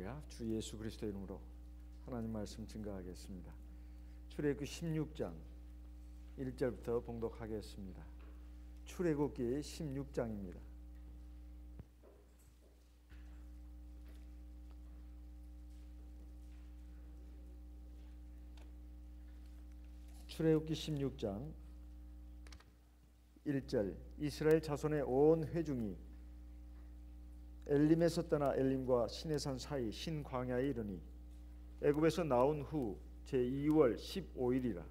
할렐루야. 주 예수 그리스도 이름으로 하나님 말씀 증거하겠습니다. 출애굽기 16장 1절부터 봉독하겠습니다. 출애굽기 16장입니다. 출애굽기 16장 1절. 이스라엘 자손의 온 회중이 엘림에서 떠나 엘림과 시내산 사이 신광야에 이르니 애굽에서 나온 후 제2월 15일이라.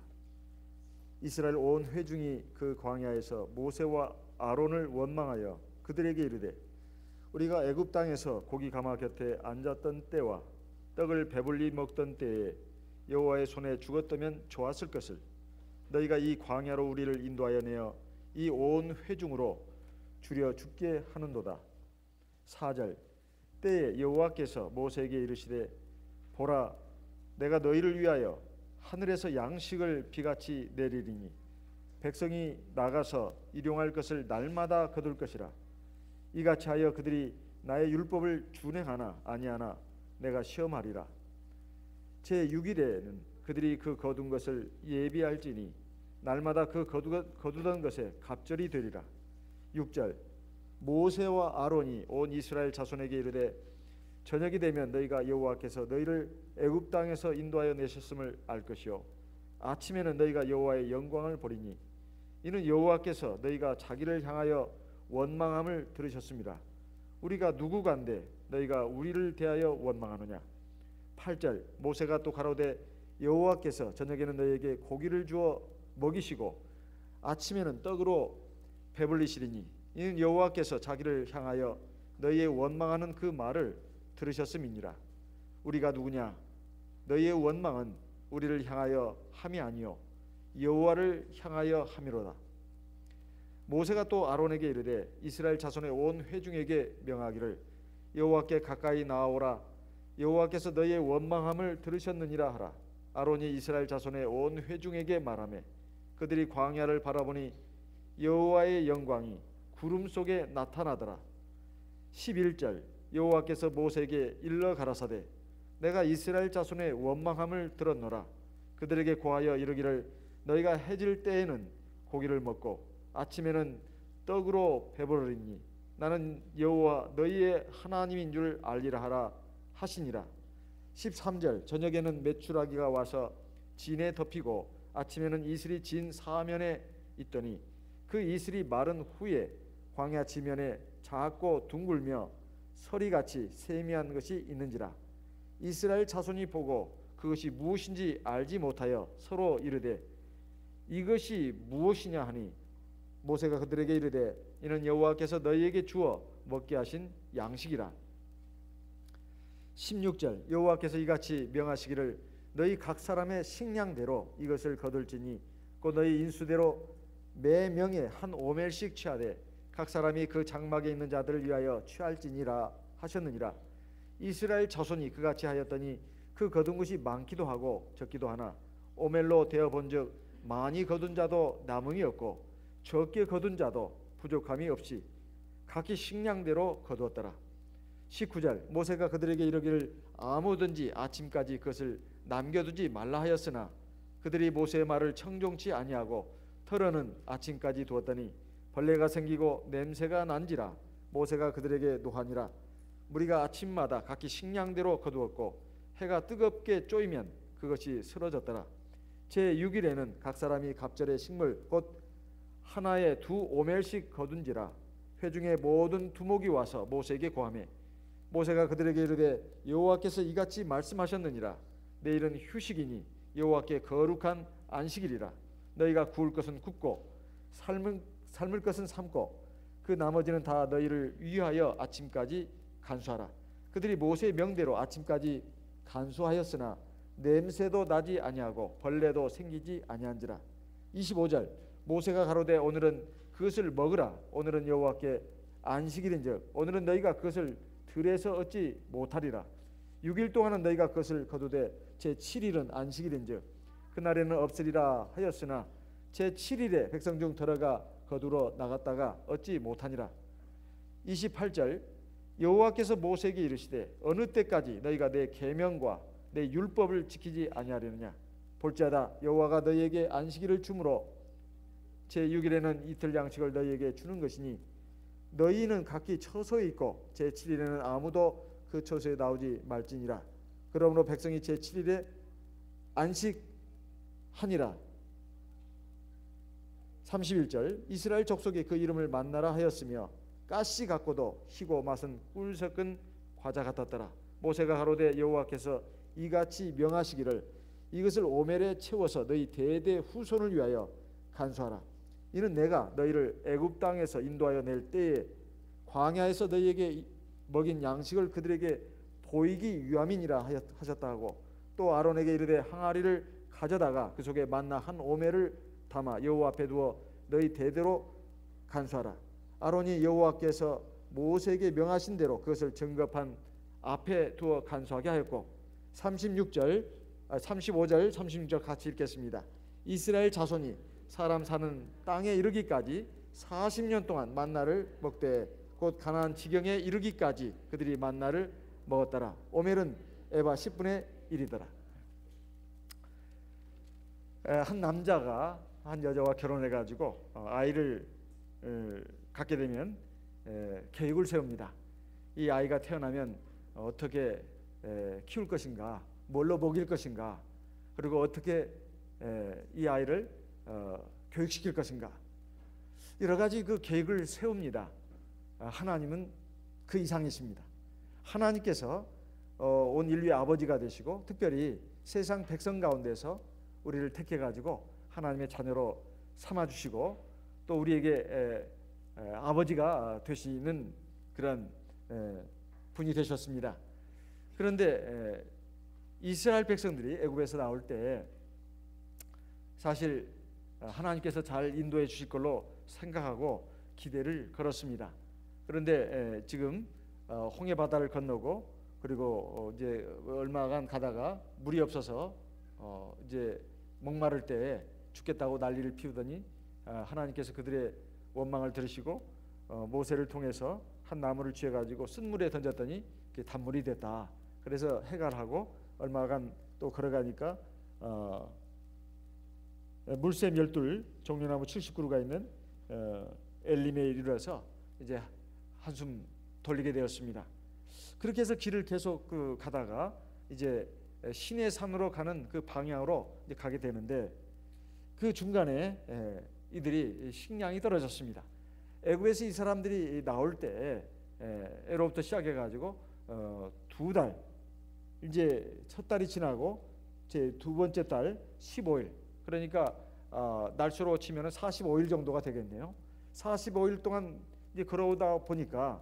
이스라엘 온 회중이 그 광야에서 모세와 아론을 원망하여 그들에게 이르되, 우리가 애굽 땅에서 고기 가마 곁에 앉았던 때와 떡을 배불리 먹던 때에 여호와의 손에 죽었다면 좋았을 것을 너희가 이 광야로 우리를 인도하여 내어 이 온 회중으로 줄여 죽게 하는도다. 4절. 때에 여호와께서 모세에게 이르시되, 보라, 내가 너희를 위하여 하늘에서 양식을 비같이 내리리니 백성이 나가서 일용할 것을 날마다 거둘 것이라. 이같이 하여 그들이 나의 율법을 준행하나 아니하나 내가 시험하리라. 제6일에는 그들이 그 거둔 것을 예비할지니 날마다 그 거두던 것에 갑절이 되리라. 6절. 모세와 아론이 온 이스라엘 자손에게 이르되, 저녁이 되면 너희가 여호와께서 너희를 애굽 땅에서 인도하여 내셨음을 알 것이요 아침에는 너희가 여호와의 영광을 보리니 이는 여호와께서 너희가 자기를 향하여 원망함을 들으셨습니다. 우리가 누구간데 너희가 우리를 대하여 원망하느냐. 8절. 모세가 또 가로되, 여호와께서 저녁에는 너희에게 고기를 주어 먹이시고 아침에는 떡으로 배불리시리니 이는 여호와께서 자기를 향하여 너희의 원망하는 그 말을 들으셨음이니라. 우리가 누구냐. 너희의 원망은 우리를 향하여 함이 아니요 여호와를 향하여 함이로다. 모세가 또 아론에게 이르되, 이스라엘 자손의 온 회중에게 명하기를 여호와께 가까이 나아오라. 여호와께서 너희의 원망함을 들으셨느니라 하라. 아론이 이스라엘 자손의 온 회중에게 말하며 그들이 광야를 바라보니 여호와의 영광이 구름 속에 나타나더라. 11절. 여호와께서 모세에게 일러 가라사대, 내가 이스라엘 자손의 원망함을 들었노라. 그들에게 고하여 이르기를, 너희가 해질 때에는 고기를 먹고 아침에는 떡으로 배부르리니 나는 여호와 너희의 하나님인 줄 알리라 하라 하시니라. 13절. 저녁에는 메추라기가 와서 진에 덮이고 아침에는 이슬이 진 사면에 있더니 그 이슬이 마른 후에 광야 지면에 작고 둥글며 서리같이 세미한 것이 있는지라. 이스라엘 자손이 보고 그것이 무엇인지 알지 못하여 서로 이르되, 이것이 무엇이냐 하니 모세가 그들에게 이르되, 이는 여호와께서 너희에게 주어 먹게 하신 양식이라. 16절. 여호와께서 이같이 명하시기를, 너희 각 사람의 식량대로 이것을 거둘지니 곧 너희 인수대로 매 명에 한 오멜씩 취하되 각 사람이 그 장막에 있는 자들을 위하여 취할지니라 하셨느니라. 이스라엘 자손이 그같이 하였더니 그 거둔 것이 많기도 하고 적기도 하나 오멜로 되어 본즉 많이 거둔 자도 남음이 없고 적게 거둔 자도 부족함이 없이 각기 식량대로 거두었더라. 19절. 모세가 그들에게 이르기를, 아무든지 아침까지 그것을 남겨두지 말라 하였으나 그들이 모세의 말을 청종치 아니하고 털어는 아침까지 두었더니 벌레가 생기고 냄새가 난지라. 모세가 그들에게 노하니라. 무리가 아침마다 각기 식량대로 거두었고 해가 뜨겁게 쪼이면 그것이 쓰러졌더라. 제6일에는 각 사람이 갑절의 식물 곧 하나에 2오멜씩 거둔지라. 회중의 모든 두목이 와서 모세에게 고하며 모세가 그들에게 이르되, 여호와께서 이같이 말씀하셨느니라. 내일은 휴식이니 여호와께 거룩한 안식일이라. 너희가 구울 것은 굽고 삶을 것은 삶고 그 나머지는 다 너희를 위하여 아침까지 간수하라. 그들이 모세의 명대로 아침까지 간수하였으나 냄새도 나지 아니하고 벌레도 생기지 아니한지라. 25절. 모세가 가로되, 오늘은 그것을 먹으라. 오늘은 여호와께 안식일인즉 오늘은 너희가 그것을 들에서 얻지 못하리라. 6일 동안은 너희가 그것을 거두되 제7일은 안식일인즉 그날에는 없으리라 하였으나 제7일에 백성 중 들어가 거두러 나갔다가 얻지 못하니라. 28절. 여호와께서 모세에게 이르시되 어느 때까지 너희가 내 계명과 내 율법을 지키지 아니하려느냐. 볼지어다 여호와가 너희에게 안식일을 주므로 제6일에는 이틀 양식을 너희에게 주는 것이니 너희는 각기 처소에 있고 제7일에는 아무도 그 처소에 나오지 말지니라. 그러므로 백성이 제7일에 안식하니라. 31절 이스라엘 족속이 그 이름을 만나라 하였으며 가시 같고도 희고 맛은 꿀 섞은 과자 같았더라. 모세가 가로되 여호와께서 이같이 명하시기를 이것을 오멜에 채워서 너희 대대 후손을 위하여 간수하라. 이는 내가 너희를 애굽 땅에서 인도하여 낼 때에 광야에서 너희에게 먹인 양식을 그들에게 보이기 위함이니라 하셨다 하고, 또 아론에게 이르되 항아리를 가져다가 그 속에 만나 한 오멜을 담아 여호와 앞에 두어 너희 대대로 간수하라. 아론이 여호와께서 모세에게 명하신 대로 그것을 증거판 앞에 두어 간수하게 하였고, 35절 36절 같이 읽겠습니다. 이스라엘 자손이 사람 사는 땅에 이르기까지 40년 동안 만나를 먹되 곧 가나안 지경에 이르기까지 그들이 만나를 먹었더라. 오멜은 에바 10분의 1이더라. 한 남자가 한 여자와 결혼해 가지고 아이를 갖게 되면 계획을 세웁니다. 이 아이가 태어나면 어떻게 키울 것인가, 뭘로 먹일 것인가, 그리고 어떻게 이 아이를 교육시킬 것인가, 여러 가지 그 계획을 세웁니다. 하나님은 그 이상이십니다. 하나님께서 온 인류의 아버지가 되시고 특별히 세상 백성 가운데서 우리를 택해 가지고 하나님의 자녀로 삼아 주시고 또 우리에게 아버지가 되시는 그런 분이 되셨습니다. 그런데 이스라엘 백성들이 애굽에서 나올 때 사실 하나님께서 잘 인도해 주실 걸로 생각하고 기대를 걸었습니다. 그런데 지금 홍해 바다를 건너고 그리고 이제 얼마간 가다가 물이 없어서 이제 목마를 때 죽겠다고 난리를 피우더니 하나님께서 그들의 원망을 들으시고 모세를 통해서 한 나무를 쥐어 가지고 쓴물에 던졌더니 그게 단물이 됐다. 그래서 해갈하고 얼마간 또 걸어가니까 물샘 12 종려나무 70그루가 있는 엘림에 이르러서 이제 한숨 돌리게 되었습니다. 그렇게 해서 길을 계속 가다가 이제 시내 산으로 가는 그 방향으로 이제 가게 되는데 그 중간에 이들이 식량이 떨어졌습니다. 애굽에서 이 사람들이 나올 때 애로부터 시작해 가지고 2달, 이제 첫 달이 지나고 제 두 번째 달 15일, 그러니까 날수로 치면은 45일 정도가 되겠네요. 45일 동안 이제 걸어오다 보니까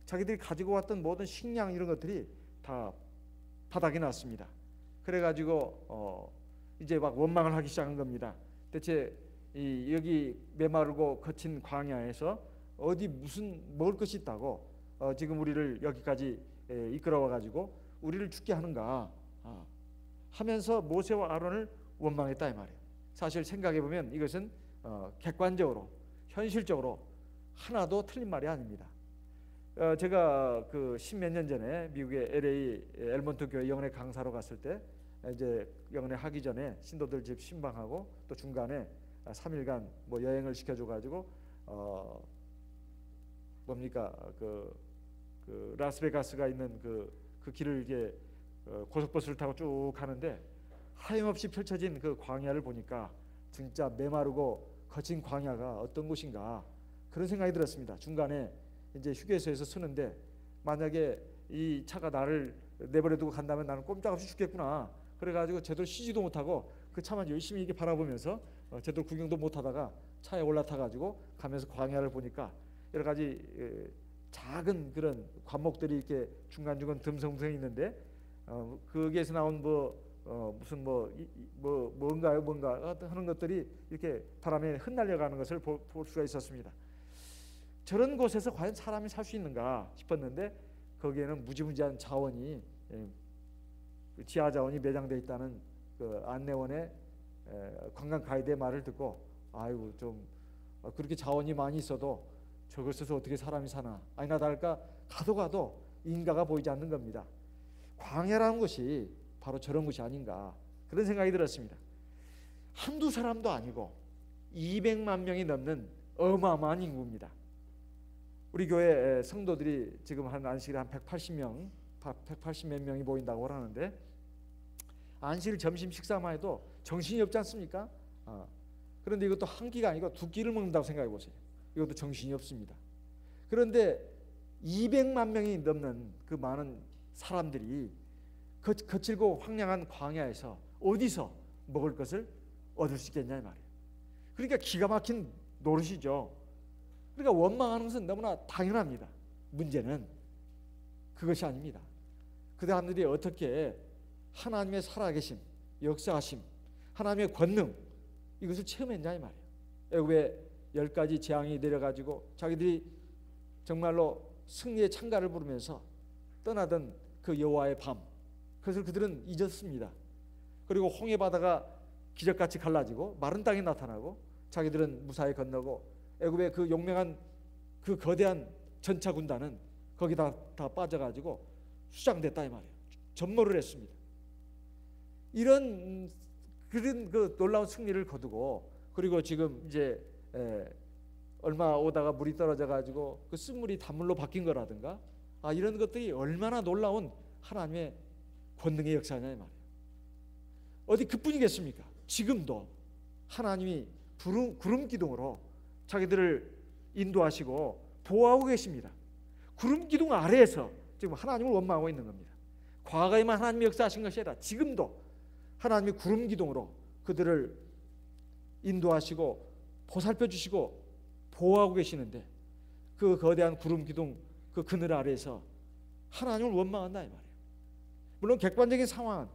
자기들이 가지고 왔던 모든 식량 이런 것들이 다 바닥이 났습니다. 그래가지고 이제 막 원망을 하기 시작한 겁니다. 대체 여기 메마르고 거친 광야에서 어디 무슨 먹을 것이 있다고 지금 우리를 여기까지 이끌어와 가지고 우리를 죽게 하는가 하면서 모세와 아론을 원망했다 이 말이에요. 사실 생각해 보면 이것은 객관적으로 현실적으로 하나도 틀린 말이 아닙니다. 제가 그 10몇 년 전에 미국의 LA 엘몬트 교회 영혼의 강사로 갔을 때 이제 영혼의 하기 전에 신도들 집 신방하고 또 중간에 3일간 뭐 여행을 시켜줘 가지고 뭡니까 그 라스베가스가 있는 그 길을 이제 고속버스를 타고 쭉 가는데 하염없이 펼쳐진 그 광야를 보니까 진짜 메마르고 거친 광야가 어떤 곳인가 그런 생각이 들었습니다. 중간에 이제 휴게소에서 서는데 만약에 이 차가 나를 내버려두고 간다면 나는 꼼짝없이 죽겠구나. 그래가지고 제대로 쉬지도 못하고 그 차만 열심히 이렇게 바라보면서 제대로 구경도 못하다가 차에 올라타가지고 가면서 광야를 보니까 여러 가지 작은 그런 관목들이 이렇게 중간중간 듬성듬성 있는데 거기에서 나온 무슨 뭔가요 뭔가 하는 것들이 이렇게 바람에 흩날려가는 것을 볼 수가 있었습니다. 저런 곳에서 과연 사람이 살 수 있는가 싶었는데 거기에는 무지무지한 자원이 지하 자원이 매장되어 있다는 그 안내원의 관광 가이드의 말을 듣고 아이고 좀 그렇게 자원이 많이 있어도 저것에서 어떻게 사람이 사나. 아니나 다를까 가도 가도 인가가 보이지 않는 겁니다. 광야라는 것이 바로 저런 것이 아닌가, 그런 생각이 들었습니다. 한두 사람도 아니고 200만 명이 넘는 어마어마한 인구입니다. 우리 교회 성도들이 지금 한 안식일에 한 180명, 180몇 명이 모인다고 하는데, 안식일 점심 식사만 해도 정신이 없지 않습니까? 그런데 이것도 한 끼가 아니고 두 끼를 먹는다고 생각해 보세요. 이것도 정신이 없습니다. 그런데 200만 명이 넘는 그 많은 사람들이 거칠고 황량한 광야에서 어디서 먹을 것을 얻을 수 있겠냐 이 말이에요. 그러니까 기가 막힌 노릇이죠. 그러니까 원망하는 것은 너무나 당연합니다. 문제는 그것이 아닙니다. 그 사람들이 어떻게 하나님의 살아계심, 역사하심, 하나님의 권능, 이것을 체험했냐 이 말이에요. 애굽에 10가지 재앙이 내려가지고 자기들이 정말로 승리의 찬가를 부르면서 떠나던 그 여호와의 밤, 그것을 그들은 잊었습니다. 그리고 홍해 바다가 기적같이 갈라지고 마른 땅이 나타나고 자기들은 무사히 건너고, 애굽의 그 용맹한 그 거대한 전차 군단은 거기다 다 빠져가지고 수장됐다 이 말이에요. 전몰을 했습니다. 이런 그런 그 놀라운 승리를 거두고, 그리고 지금 이제 얼마 오다가 물이 떨어져가지고 그 쓴물이 단물로 바뀐 거라든가, 이런 것들이 얼마나 놀라운 하나님의 권능의 역사냐 이 말이에요. 어디 그뿐이겠습니까? 지금도 하나님이 구름 기둥으로 자기들을 인도하시고 보호하고 계십니다. 구름 기둥 아래에서 지금 하나님을 원망하고 있는 겁니다. 과거에만 하나님이 역사하신 것이 아니라 지금도 하나님이 구름 기둥으로 그들을 인도하시고 보살펴 주시고 보호하고 계시는데, 그 거대한 구름 기둥 그 그늘 아래에서 하나님을 원망한다 이 말이에요. 물론 객관적인 상황은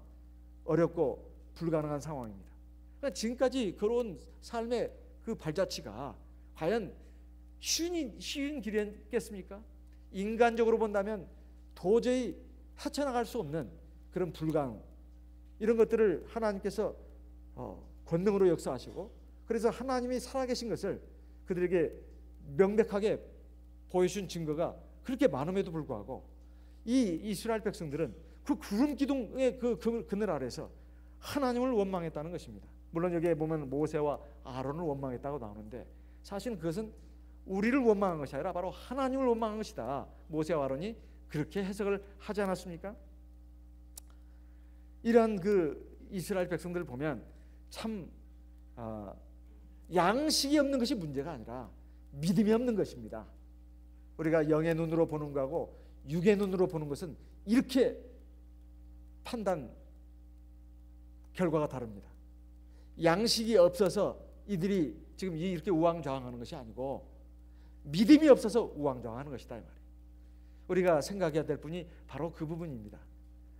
어렵고 불가능한 상황입니다. 그러니까 지금까지 걸어온 삶의 그 발자취가 과연 쉬운 길이었겠습니까? 인간적으로 본다면 도저히 헤쳐나갈 수 없는 그런 불가능, 이런 것들을 하나님께서 권능으로 역사하시고, 그래서 하나님이 살아계신 것을 그들에게 명백하게 보여준 증거가 그렇게 많음에도 불구하고 이 이스라엘 백성들은 그 구름 기둥의 그 그늘 아래서 하나님을 원망했다는 것입니다. 물론 여기에 보면 모세와 아론을 원망했다고 나오는데, 사실은 그것은 우리를 원망한 것이 아니라 바로 하나님을 원망한 것이다. 모세와 아론이 그렇게 해석을 하지 않았습니까? 이러한 그 이스라엘 백성들을 보면 참 양식이 없는 것이 문제가 아니라 믿음이 없는 것입니다. 우리가 영의 눈으로 보는 거하고 육의 눈으로 보는 것은 이렇게 판단 결과가 다릅니다. 양식이 없어서 이들이 지금 이렇게 우왕좌왕하는 것이 아니고 믿음이 없어서 우왕좌왕하는 것이다 이 말이에요. 우리가 생각해야 될 분이 바로 그 부분입니다.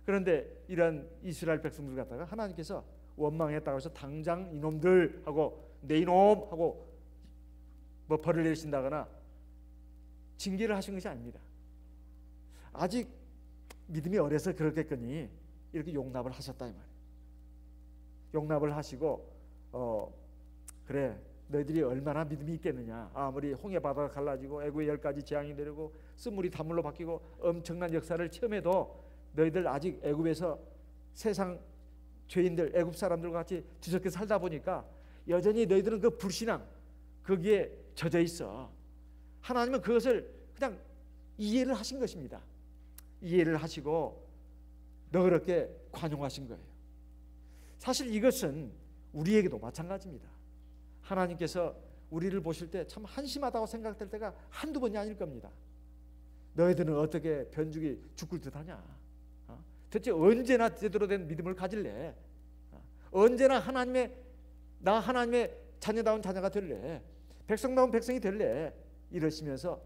그런데 이런 이스라엘 백성들 갖다가 하나님께서 원망했다고 해서 당장 이놈들 하고 내 이놈 하고 뭐 벌을 내리신다거나 징계를 하신 것이 아닙니다. 아직 믿음이 어려서 그렇겠거니 이렇게 용납을 하셨다 이 말이에요. 용납을 하시고 그래 너희들이 얼마나 믿음이 있겠느냐. 아무리 홍해 바다가 갈라지고 애굽에 10가지 재앙이 내리고 쓴물이 단물로 바뀌고 엄청난 역사를 체험해도 너희들 아직 애굽에서 세상 죄인들 애굽 사람들과 같이 뒤섞여 살다 보니까 여전히 너희들은 그 불신앙 거기에 젖어 있어. 하나님은 그것을 그냥 이해를 하신 것입니다. 이해를 하시고 너그럽게 관용하신 거예요. 사실 이것은 우리에게도 마찬가지입니다. 하나님께서 우리를 보실 때 참 한심하다고 생각될 때가 한두 번이 아닐 겁니다. 너희들은 어떻게 변죽이 죽을 듯하냐. 대체 언제나 제대로 된 믿음을 가질래. 언제나 하나님의 자녀다운 자녀가 될래. 백성다운 백성이 될래. 이러시면서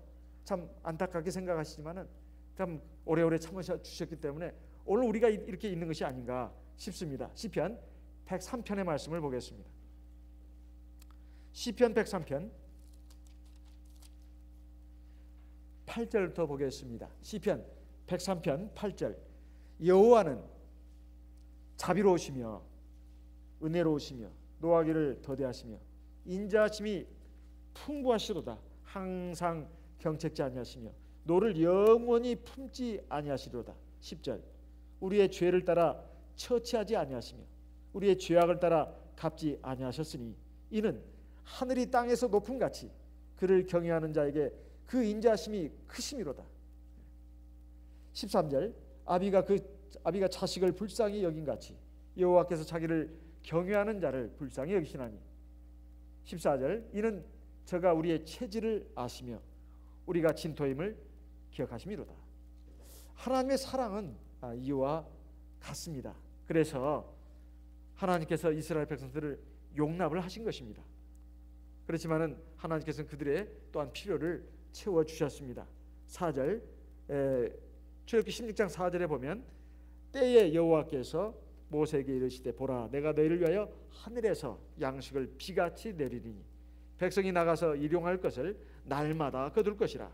참 안타깝게 생각하시지만은 참 오래오래 참으셔 주셨기 때문에 오늘 우리가 이렇게 있는 것이 아닌가 싶습니다. 시편 103편의 말씀을 보겠습니다. 시편 103편 8절부터 보겠습니다. 시편 103편 8절. 여호와는 자비로우시며 은혜로우시며 노하기를 더디하시며 인자하심이 풍부하시로다. 항상 경책지 아니하시며 노를 영원히 품지 아니하시리로다. 10절 우리의 죄를 따라 처치하지 아니하시며 우리의 죄악을 따라 갚지 아니하셨으니 이는 하늘이 땅에서 높음 같이 그를 경외하는 자에게 그 인자하심이 크심이로다. 13절 아비가 자식을 불쌍히 여긴 같이 여호와께서 자기를 경외하는 자를 불쌍히 여기시나니. 14절 이는 저가 우리의 체질을 아시며 우리가 진토임을 기억하심이로다. 하나님의 사랑은 이와 같습니다. 그래서 하나님께서 이스라엘 백성들을 용납을 하신 것입니다. 그렇지만은 하나님께서는 그들의 또한 필요를 채워주셨습니다. 4절 출애굽기 16장 4절에 보면 때에 여호와께서 모세에게 이르시되 보라 내가 너희를 위하여 하늘에서 양식을 비같이 내리리니 백성이 나가서 일용할 것을 날마다 거둘 것이라.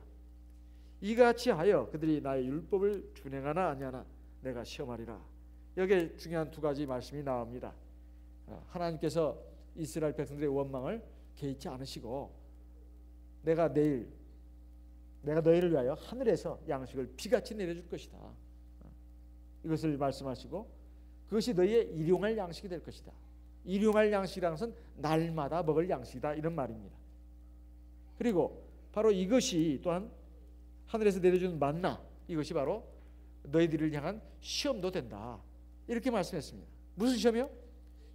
이같이 하여 그들이 나의 율법을 준행하나 아니하나 내가 시험하리라. 여기에 중요한 두 가지 말씀이 나옵니다. 하나님께서 이스라엘 백성들의 원망을 개의치 않으시고 내가 너희를 위하여 하늘에서 양식을 비같이 내려줄 것이다. 이것을 말씀하시고 그것이 너희의 일용할 양식이 될 것이다. 일용할 양식이라는 것은 날마다 먹을 양식이다 이런 말입니다. 그리고 바로 이것이 또한 하늘에서 내려주는 만나 이것이 바로 너희들을 향한 시험도 된다 이렇게 말씀했습니다. 무슨 시험이요?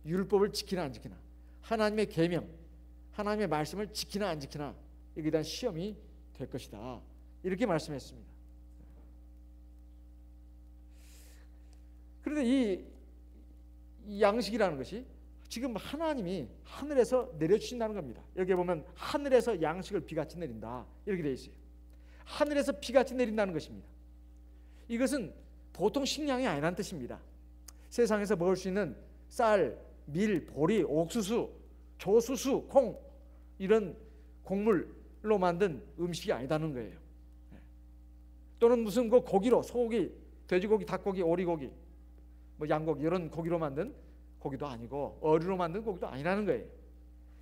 율법을 지키나 안 지키나, 하나님의 계명 하나님의 말씀을 지키나 안 지키나 여기에 대한 시험이 될 것이다 이렇게 말씀했습니다. 그런데 이 양식이라는 것이 지금 하나님이 하늘에서 내려주신다는 겁니다. 여기에 보면 하늘에서 양식을 비같이 내린다 이렇게 되어 있어요. 하늘에서 비같이 내린다는 것입니다. 이것은 보통 식량이 아니라는 뜻입니다. 세상에서 먹을 수 있는 쌀, 밀, 보리, 옥수수, 조수수, 콩 이런 곡물로 만든 음식이 아니다는 거예요. 또는 무슨 그 고기로 소고기, 돼지고기, 닭고기, 오리고기, 뭐 양고기 이런 고기로 만든 고기도 아니고 어류로 만든 고기도 아니라는 거예요.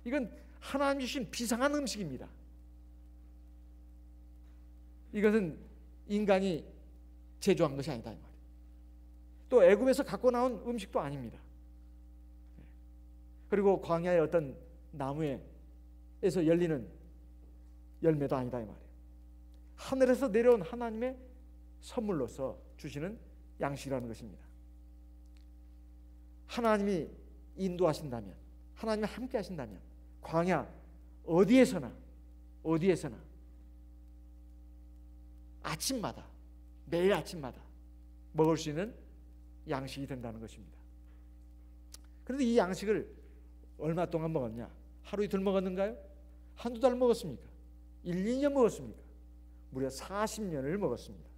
이건 하나님 주신 비상한 음식입니다. 이것은 인간이 제조한 것이 아니다 이 말이에요. 또 애굽에서 갖고 나온 음식도 아닙니다. 그리고 광야의 어떤 나무에서 열리는 열매도 아니다 이 말이에요. 하늘에서 내려온 하나님의 선물로서 주시는 양식이라는 것입니다. 하나님이 인도하신다면, 하나님이 함께 하신다면 광야 어디에서나 아침마다, 매일 아침마다 먹을 수 있는 양식이 된다는 것입니다. 그런데 이 양식을 얼마 동안 먹었냐? 하루 이틀 먹었는가요? 한두 달 먹었습니까? 1, 2년 먹었습니까? 무려 40년을 먹었습니다.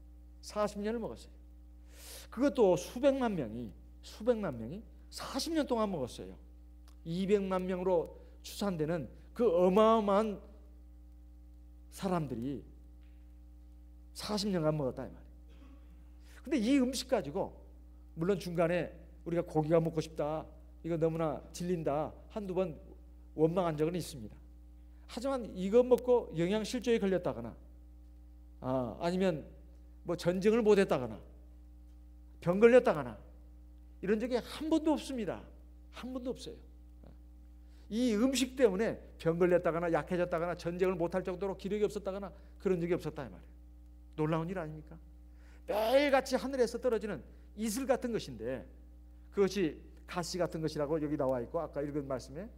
40년을 먹었어요. 그것도 수백만 명이 40년 동안 먹었어요. 200만 명으로 추산되는 그 어마어마한 사람들이 40년간 먹었다 이 말이에요. 근데 이 음식 가지고 물론 중간에 우리가 고기가 먹고 싶다, 이거 너무나 질린다 한두 번 원망한 적은 있습니다. 하지만 이거 먹고 영양실조에 걸렸다거나 아니면 뭐 전쟁을 못했다거나 병 걸렸다거나 이런 적이 한 번도 없습니다. 한 번도 없어요. 이 음식 때문에 병 걸렸다거나 약해졌다거나 전쟁을 못할 정도로 기력이 없었다거나 그런 적이 없었다 이 말이에요. 놀라운 일 아닙니까? 매일같이 하늘에서 떨어지는 이슬 같은 것인데 그것이 가시 같은 것이라고 여기 나와 있고 아까 읽은 말씀에,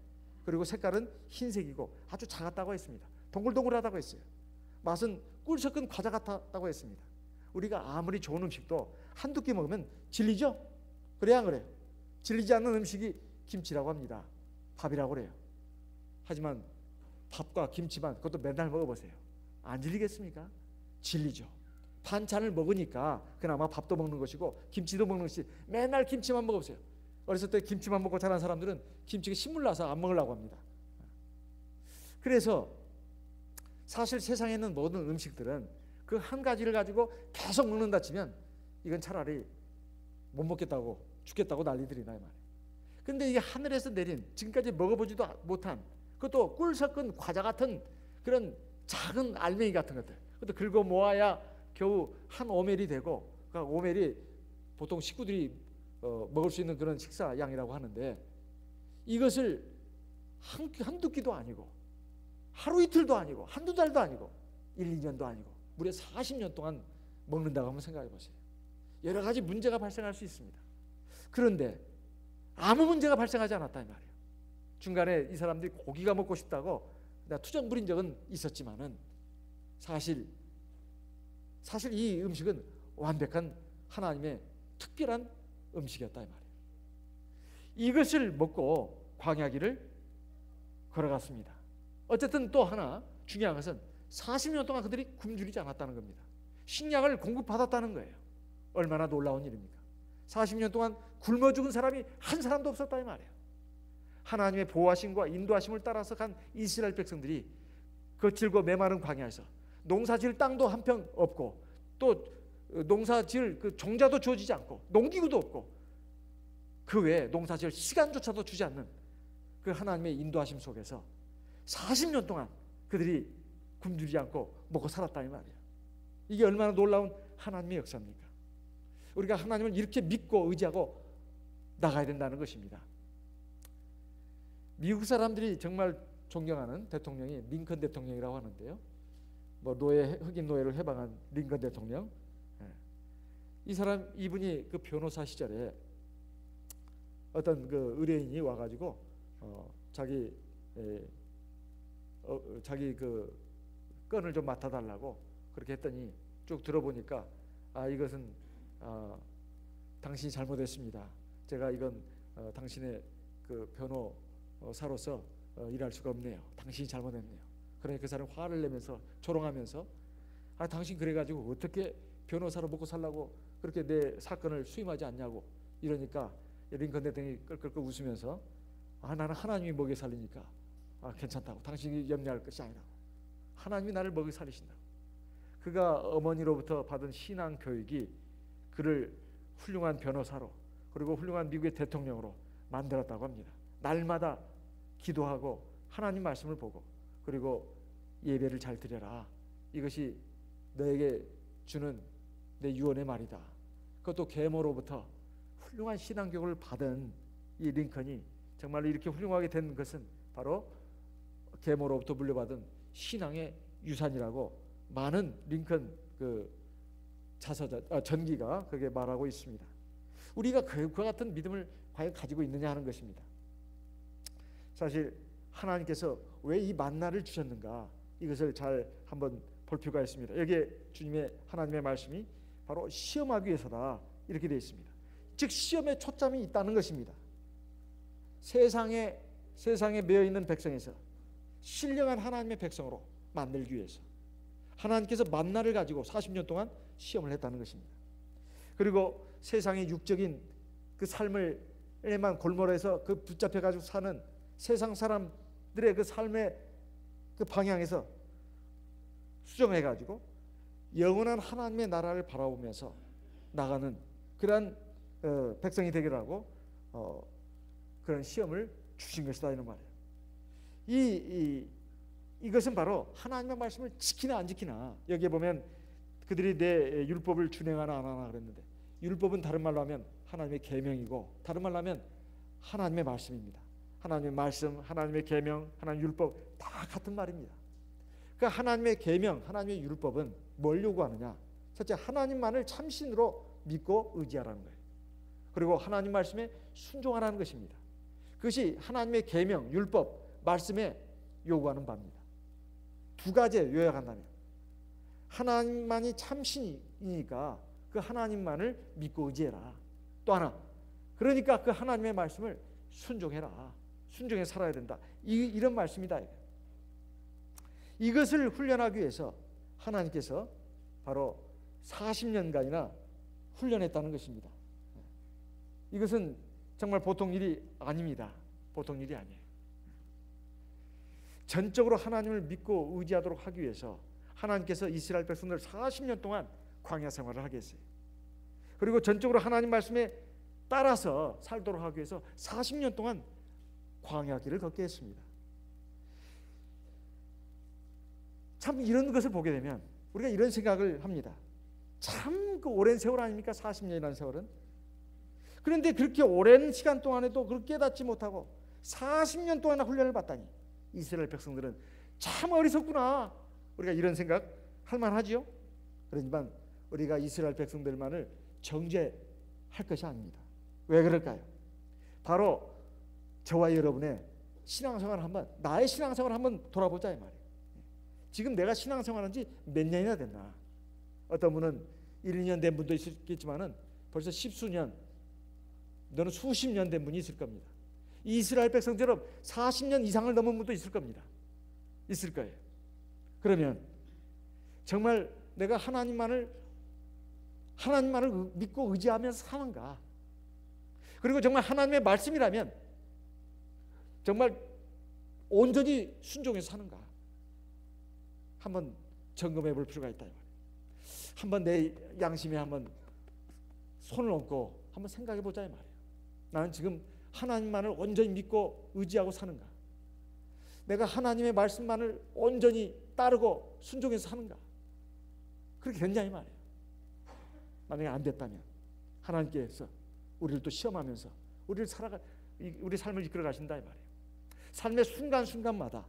그리고 색깔은 흰색이고 아주 작았다고 했습니다. 동글동글하다고 했어요. 맛은 꿀 섞은 과자 같았다고 했습니다. 우리가 아무리 좋은 음식도 한두 끼 먹으면 질리죠? 그래야 안 그래요? 질리지 않는 음식이 김치라고 합니다. 밥이라고 그래요. 하지만 밥과 김치만 그것도 맨날 먹어보세요. 안 질리겠습니까? 질리죠. 반찬을 먹으니까 그나마 밥도 먹는 것이고 김치도 먹는 것이, 맨날 김치만 먹어보세요. 어렸을 때 김치만 먹고 자란 사람들은 김치가 신물 나서 안 먹으려고 합니다. 그래서 사실 세상에 있는 모든 음식들은 그 한 가지를 가지고 계속 먹는다 치면 이건 차라리 못 먹겠다고 죽겠다고 난리들이나 이 말이에요. 근데 이게 하늘에서 내린 지금까지 먹어보지도 못한, 그것도 꿀 섞은 과자 같은 그런 작은 알맹이 같은 것들, 근데 긁어 모아야 겨우 한 오멜이 되고, 그러니까 오멜이 보통 식구들이 먹을 수 있는 그런 식사 양이라고 하는데, 이것을 한두 끼도 아니고 하루 이틀도 아니고 한두 달도 아니고 1, 2년도 아니고 무려 40년 동안 먹는다고 한번 생각해 보세요. 여러 가지 문제가 발생할 수 있습니다. 그런데 아무 문제가 발생하지 않았다 이 말이에요. 중간에 이 사람들이 고기가 먹고 싶다고 투정 부린 적은 있었지만은 사실 이 음식은 완벽한 하나님의 특별한 음식이었다 이 말이에요. 이것을 먹고 광야길을 걸어갔습니다. 어쨌든 또 하나 중요한 것은 40년 동안 그들이 굶주리지 않았다는 겁니다. 식량을 공급받았다는 거예요. 얼마나 놀라운 일입니까? 40년 동안 굶어 죽은 사람이 한 사람도 없었다 이 말이에요. 하나님의 보호하심과 인도하심을 따라서 간 이스라엘 백성들이 거칠고 메마른 광야에서 농사지을 땅도 한 평 없고, 또 농사지을 그 종자도 주어지지 않고, 농기구도 없고, 그 외에 농사지을 시간조차도 주지 않는 그 하나님의 인도하심 속에서 40년 동안 그들이 굶주리지 않고 먹고 살았다 이 말이에요. 이게 얼마나 놀라운 하나님의 역사입니까? 우리가 하나님을 이렇게 믿고 의지하고 나가야 된다는 것입니다. 미국 사람들이 정말 존경하는 대통령이 링컨 대통령이라고 하는데요. 흑인 노예를 해방한 링컨 대통령. 이분이 그 변호사 시절에 어떤 그 의뢰인이 와가지고 자기 그 건을 좀 맡아달라고 그렇게 했더니 쭉 들어보니까 이것은 당신이 잘못했습니다. 제가 이건 당신의 그 변호사로서 일할 수가 없네요. 당신이 잘못했네요. 그러니까 그 사람 화를 내면서 조롱하면서 당신 그래가지고 어떻게 변호사로 먹고 살라고 그렇게 내 사건을 수임하지 않냐고 이러니까 링컨 대통령이 끌끌끌 웃으면서 나는 하나님이 먹여 살리니까 괜찮다고, 당신이 염려할 것이 아니라고, 하나님이 나를 먹여 살리신다고. 그가 어머니로부터 받은 신앙 교육이 그를 훌륭한 변호사로 그리고 훌륭한 미국의 대통령으로 만들었다고 합니다. 날마다 기도하고 하나님 말씀을 보고 그리고 예배를 잘 드려라. 이것이 너에게 주는 내 유언의 말이다. 그것도 계모로부터 훌륭한 신앙 교육을 받은 이 링컨이 정말로 이렇게 훌륭하게 된 것은 바로 계모로부터 물려받은 신앙의 유산이라고 많은 링컨 그 전기가 그게 말하고 있습니다. 우리가 그와 같은 믿음을 과연 가지고 있느냐 하는 것입니다. 사실 하나님께서 왜 이 만나를 주셨는가, 이것을 잘 한번 볼 필요가 있습니다. 여기에 주님의 하나님의 말씀이 바로 시험하기 위해서다 이렇게 되어 있습니다. 즉 시험에 초점이 있다는 것입니다. 세상에 매여 있는 백성에서 신령한 하나님의 백성으로 만들기 위해서 하나님께서 만나를 가지고 40년 동안 시험을 했다는 것입니다. 그리고 세상의 육적인 그 삶을에만 골몰해서 그 붙잡혀 가지고 사는 세상 사람들의 그 삶의 그 방향에서 수정해 가지고 영원한 하나님의 나라를 바라보면서 나가는 그러한 백성이 되기라고 그런 시험을 주신 것이다 이런 말이에요. 이것은 바로 하나님의 말씀을 지키나 안 지키나. 여기에 보면 그들이 내 율법을 준행하나 안 하나 그랬는데, 율법은 다른 말로 하면 하나님의 계명이고 다른 말로 하면 하나님의 말씀입니다. 하나님의 말씀, 하나님의 계명, 하나님의 율법 다 같은 말입니다. 그 하나님의 계명, 하나님의 율법은 뭘 요구하느냐? 첫째, 하나님만을 참신으로 믿고 의지하라는 거예요. 그리고 하나님 말씀에 순종하라는 것입니다. 그것이 하나님의 계명, 율법, 말씀에 요구하는 바입니다. 두 가지에 요약한다면 하나님만이 참신이니까 그 하나님만을 믿고 의지해라. 또 하나, 그러니까 그 하나님의 말씀을 순종해라. 순종해 살아야 된다. 이런 말씀이다. 이것을 훈련하기 위해서 하나님께서 바로 40년간이나 훈련했다는 것입니다. 이것은 정말 보통 일이 아닙니다. 보통 일이 아니에요. 전적으로 하나님을 믿고 의지하도록 하기 위해서 하나님께서 이스라엘 백성들 40년 동안 광야 생활을 하게 했어요. 그리고 전적으로 하나님 말씀에 따라서 살도록 하기 위해서 40년 동안 광야 길을 걷게 했습니다. 참 이런 것을 보게 되면 우리가 이런 생각을 합니다. 참 그 오랜 세월 아닙니까? 40년이라는 세월은. 그런데 그렇게 오랜 시간 동안에도 그걸 깨닫지 못하고 40년 동안이나 훈련을 받다니 이스라엘 백성들은 참 어리석구나. 우리가 이런 생각 할 만하지요. 그렇지만 우리가 이스라엘 백성들만을 정죄할 것이 아닙니다. 왜 그럴까요? 바로 저와 여러분의 신앙생활을 한번, 나의 신앙생활을 한번 돌아보자 이 말이에요. 지금 내가 신앙생활한 지 몇 년이나 됐나? 어떤 분은 1, 2년 된 분도 있겠지만은 벌써 십수년, 너는 수십 년 된 분이 있을 겁니다. 이스라엘 백성처럼 40년 이상을 넘은 분도 있을 겁니다. 있을 거예요. 그러면 정말 내가 하나님만을 믿고 의지하면서 사는가? 그리고 정말 하나님의 말씀이라면 정말 온전히 순종해서 사는가? 한번 점검해 볼 필요가 있다. 한번 내 양심에 한번 손을 얹고 한번 생각해 보자 이 말이에요. 나는 지금 하나님만을 온전히 믿고 의지하고 사는가? 내가 하나님의 말씀만을 온전히 따르고 순종해서 사는가? 그렇게 됐냐 이 말이에요. 만약에 안 됐다면 하나님께서 우리를 또 시험하면서 우리 삶을 이끌어 가신다 이 말이에요. 삶의 순간순간마다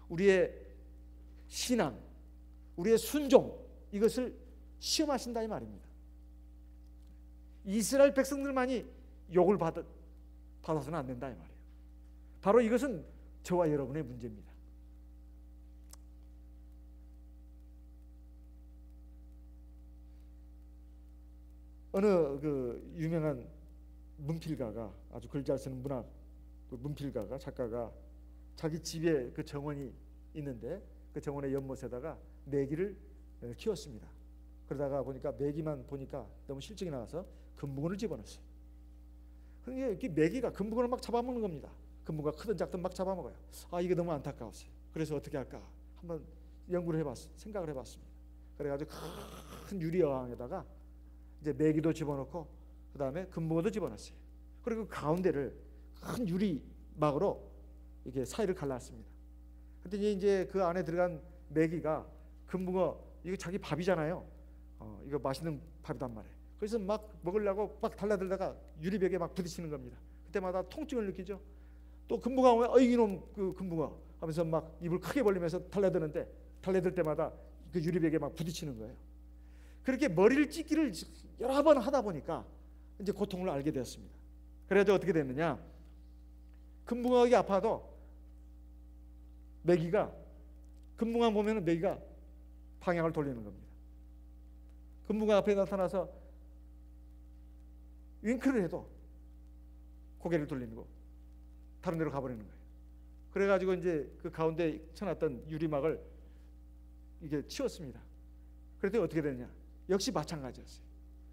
우리의 신앙, 우리의 순종, 이것을 시험하신다 이 말입니다. 이스라엘 백성들만이 욕을 받아서는 안 된다 이 말이에요. 바로 이것은 저와 여러분의 문제입니다. 어느 그 유명한 문필가가, 아주 글 잘 쓰는 문학 문필가가, 작가가 자기 집에 그 정원이 있는데 그 정원의 연못에다가 메기를 키웠습니다. 그러다가 보니까 메기만 보니까 너무 실증이 나서 금붕어를 집어넣었어요. 그러니까 메기가 금붕어를 막 잡아먹는 겁니다. 금붕어가 크든 작든 막 잡아먹어요. 이게 너무 안타까웠어요. 그래서 어떻게 할까 한번 연구를 해봤어요. 생각을 해봤습니다. 그래가지고 큰 유리 어항에다가 이제 메기도 집어넣고 그 다음에 금붕어도 집어넣었어요. 그리고 가운데를 큰 유리막으로 이렇게 사이를 갈랐습니다. 그랬더니 이제 그 안에 들어간 메기가 금붕어, 이거 자기 밥이잖아요. 이거 맛있는 밥이단 말이에요. 그래서 막 먹으려고 막 달라들다가 유리벽에 막 부딪히는 겁니다. 그때마다 통증을 느끼죠. 또 금붕어가 오면 이놈 그 금붕어 하면서 막 입을 크게 벌리면서 달라들 때마다 그 유리벽에 막 부딪히는 거예요. 그렇게 머리를 찢기를 여러 번 하다 보니까 이제 고통을 알게 되었습니다. 그래서 어떻게 됐느냐? 금붕어가 아파도 메기가, 금붕어 보면은 메기가 방향을 돌리는 겁니다. 금붕어 앞에 나타나서 윙크를 해도 고개를 돌리고 다른 데로 가버리는 거예요. 그래가지고 이제 그 가운데 쳐놨던 유리막을 이게 치웠습니다. 그랬더니 어떻게 되느냐? 역시 마찬가지였어요.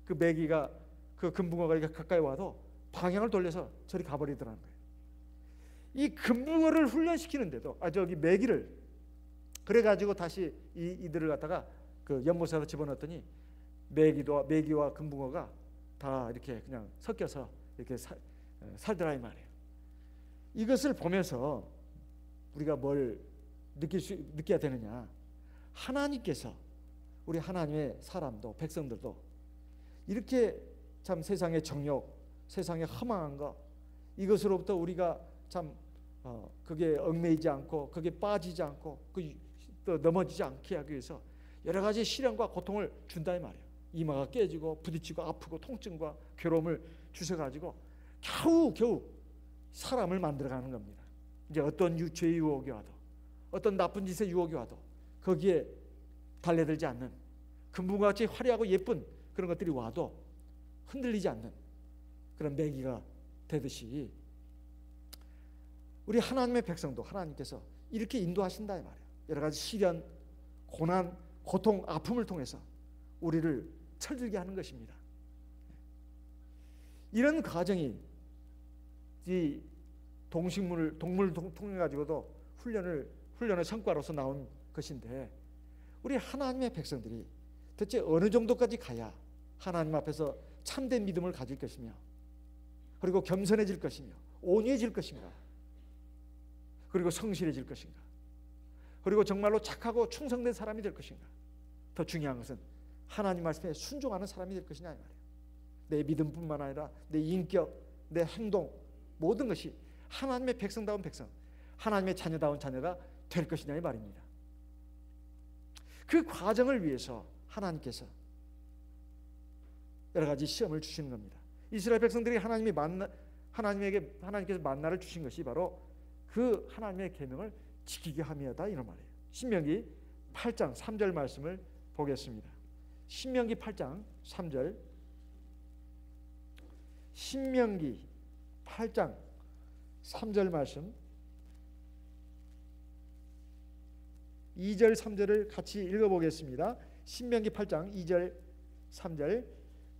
그 메기가, 그 금붕어가 이렇게 가까이 와도 방향을 돌려서 저리 가버리더라는 거예요. 이 금붕어를 훈련시키는데도, 메기를, 그래가지고 다시 이들을 갖다가 그 연못에서 집어넣었더니 메기와 금붕어가 다 이렇게 그냥 섞여서 이렇게 살더라 이 말이에요. 이것을 보면서 우리가 뭘 느껴야 되느냐? 하나님께서, 우리 하나님의 사람도, 백성들도 이렇게 참 세상의 정욕, 세상의 허망한 것, 이것으로부터 우리가 참 그게 얽매이지 않고 그게 빠지지 않고 또 넘어지지 않게 하기 위해서 여러 가지 시련과 고통을 준다 이 말이에요. 이마가 깨지고 부딪히고 아프고 통증과 괴로움을 주셔가지고 겨우 사람을 만들어가는 겁니다. 이제 어떤 죄의 유혹이 와도, 어떤 나쁜 짓의 유혹이 와도 거기에 달래들지 않는, 금붕어같이 화려하고 예쁜 그런 것들이 와도 흔들리지 않는 그런 메기가 되듯이 우리 하나님의 백성도 하나님께서 이렇게 인도하신다 이 말이에요. 여러 가지 시련, 고난, 고통, 아픔을 통해서 우리를 철들게 하는 것입니다. 이런 과정이 이 동물을 통해 가지고도 훈련의 성과로서 나온 것인데, 우리 하나님의 백성들이 대체 어느 정도까지 가야 하나님 앞에서 참된 믿음을 가질 것이며, 그리고 겸손해질 것이며, 온유해질 것인가, 그리고 성실해질 것인가, 그리고 정말로 착하고 충성된 사람이 될 것인가, 더 중요한 것은 하나님 말씀에 순종하는 사람이 될 것이냐 이 말이에요. 내 믿음뿐만 아니라 내 인격, 내 행동, 모든 것이 하나님의 백성다운 백성, 하나님의 자녀다운 자녀가 될 것이냐 이 말입니다. 그 과정을 위해서 하나님께서 여러 가지 시험을 주시는 겁니다. 이스라엘 백성들이 하나님께서 만나를 주신 것이 바로 그 하나님의 계명을 지키게 함이었다 이런 말이에요. 신명기 8장 3절 말씀을 보겠습니다. 신명기 8장 3절. 신명기 8장 3절 말씀, 2절 3절을 같이 읽어보겠습니다. 신명기 8장 2절 3절.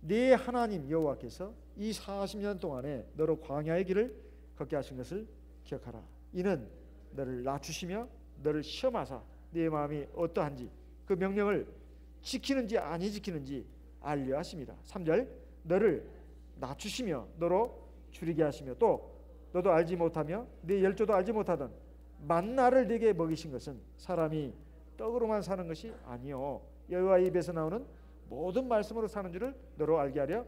네 하나님 여호와께서 이 40년 동안에 너로 광야의 길을 걷게 하신 것을 기억하라. 이는 너를 낮추시며 너를 시험하사 네 마음이 어떠한지 그 명령을 지키는지 아니 지키는지 알려 하십니다. 3절. 너를 낮추시며 너로 줄이게 하시며 또 너도 알지 못하며 네 열조도 알지 못하던 만나를 네게 먹이신 것은 사람이 떡으로만 사는 것이 아니요 여호와의 입에서 나오는 모든 말씀으로 사는 줄을 너로 알게 하려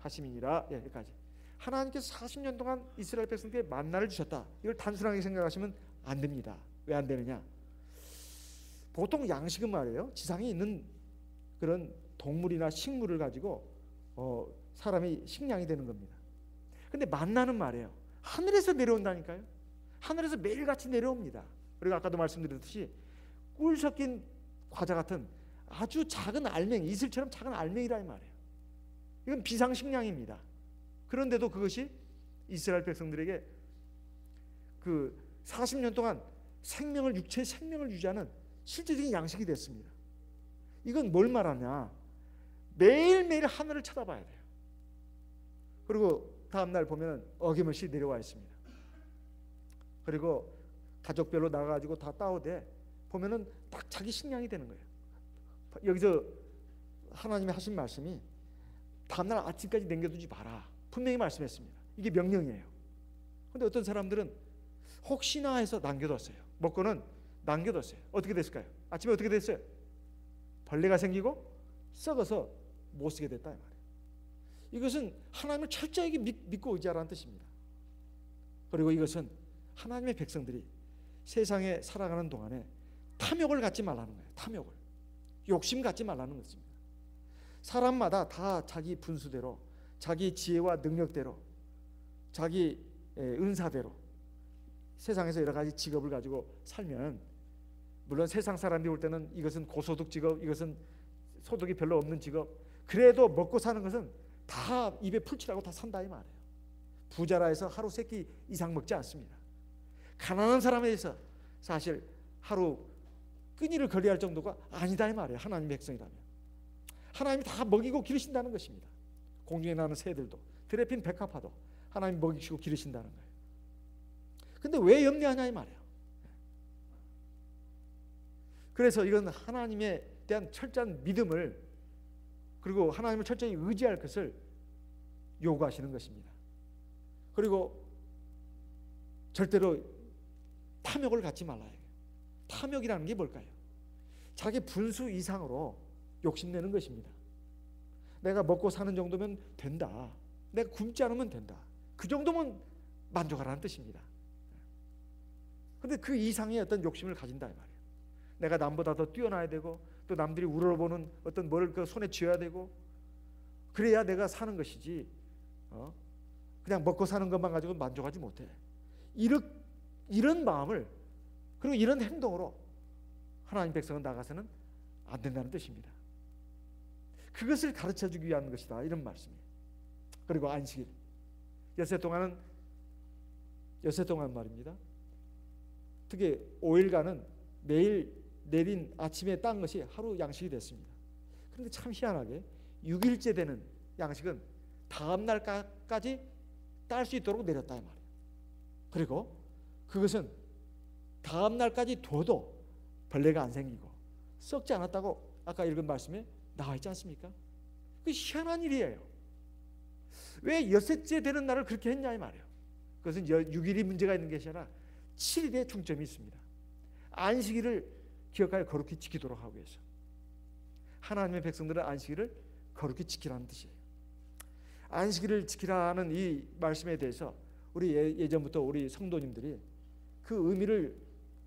하심이니라. 여기까지. 하나님께서 40년 동안 이스라엘 백성들에게 만나를 주셨다. 이걸 단순하게 생각하시면 안 됩니다. 왜 안 되느냐? 보통 양식은 말이에요, 지상에 있는 그런 동물이나 식물을 가지고 사람이 식량이 되는 겁니다. 근데 만나는 말이에요, 하늘에서 내려온다니까요. 하늘에서 매일같이 내려옵니다. 그리고 아까도 말씀드렸듯이 꿀 섞인 과자 같은 아주 작은 알맹이, 이슬처럼 작은 알맹이란 말이에요. 이건 비상식량입니다. 그런데도 그것이 이스라엘 백성들에게 그 40년 동안 생명을, 육체의 생명을 유지하는 실질적인 양식이 됐습니다. 이건 뭘 말하냐? 매일매일 하늘을 쳐다봐야 돼요. 그리고 다음날 보면 어김없이 내려와 있습니다. 그리고 가족별로 나가가지고 다 따오되 보면은 딱 자기 식량이 되는 거예요. 여기서 하나님이 하신 말씀이 다음날 아침까지 남겨두지 마라, 분명히 말씀했습니다. 이게 명령이에요. 그런데 어떤 사람들은 혹시나 해서 남겨뒀어요. 먹고는 남겨뒀어요. 어떻게 됐을까요? 아침에 어떻게 됐어요? 벌레가 생기고 썩어서 못 쓰게 됐다 이 말이에요. 이것은 하나님을 철저하게 믿고 의지하라는 뜻입니다. 그리고 이것은 하나님의 백성들이 세상에 살아가는 동안에 탐욕을 갖지 말라는 거예요. 탐욕을, 욕심 갖지 말라는 것입니다. 사람마다 다 자기 분수대로, 자기 지혜와 능력대로, 자기 은사대로 세상에서 여러 가지 직업을 가지고 살면, 물론 세상 사람들이 볼 때는 이것은 고소득 직업, 이것은 소득이 별로 없는 직업, 그래도 먹고 사는 것은 다 입에 풀칠하고 다 산다 이 말이에요. 부자라 해서 하루 세 끼 이상 먹지 않습니다. 가난한 사람에 대해서 사실 하루 끈이를 걸려야 할 정도가 아니다 이 말이에요. 하나님 백성이라면 하나님이 다 먹이고 기르신다는 것입니다. 공중에 나는 새들도, 들에 핀 백합화도 하나님이 먹이시고 기르신다는 거예요. 근데 왜 염려하냐 이 말이에요. 그래서 이건 하나님에 대한 철저한 믿음을, 그리고 하나님을 철저히 의지할 것을 요구하시는 것입니다. 그리고 절대로 탐욕을 갖지 말라. 탐욕이라는 게 뭘까요? 자기 분수 이상으로 욕심내는 것입니다. 내가 먹고 사는 정도면 된다, 내가 굶지 않으면 된다, 그 정도면 만족하라는 뜻입니다. 그런데 그 이상의 어떤 욕심을 가진다 이 말이에요. 내가 남보다 더 뛰어나야 되고, 또 남들이 우러보는 어떤 뭘 그 손에 쥐어야 되고, 그래야 내가 사는 것이지 그냥 먹고 사는 것만 가지고 만족하지 못해. 이런 마음을, 그리고 이런 행동으로 하나님 백성은 나가서는 안 된다는 뜻입니다. 그것을 가르쳐주기 위한 것이다 이런 말씀이에요. 그리고 안식일, 엿새 동안 말입니다. 특히 5일간은 매일 내린 아침에 딴 것이 하루 양식이 됐습니다. 그런데 참 희한하게 6일째 되는 양식은 다음 날까지 딸 수 있도록 내렸다 이 말이에요. 그리고 그것은 다음 날까지 둬도 벌레가 안 생기고 썩지 않았다고 아까 읽은 말씀에 나와 있지 않습니까? 그 희한한 일이에요. 왜 엿새째 되는 날을 그렇게 했냐 이 말이에요. 그것은 6일이 문제가 있는 것이 아니라 7일에 중점이 있습니다. 안식일을 기억하여 거룩히 지키도록 하기 위해서. 하나님의 백성들은 안식일을 거룩히 지키라는 뜻이에요. 안식일을 지키라는 이 말씀에 대해서 우리 예전부터 우리 성도님들이 그 의미를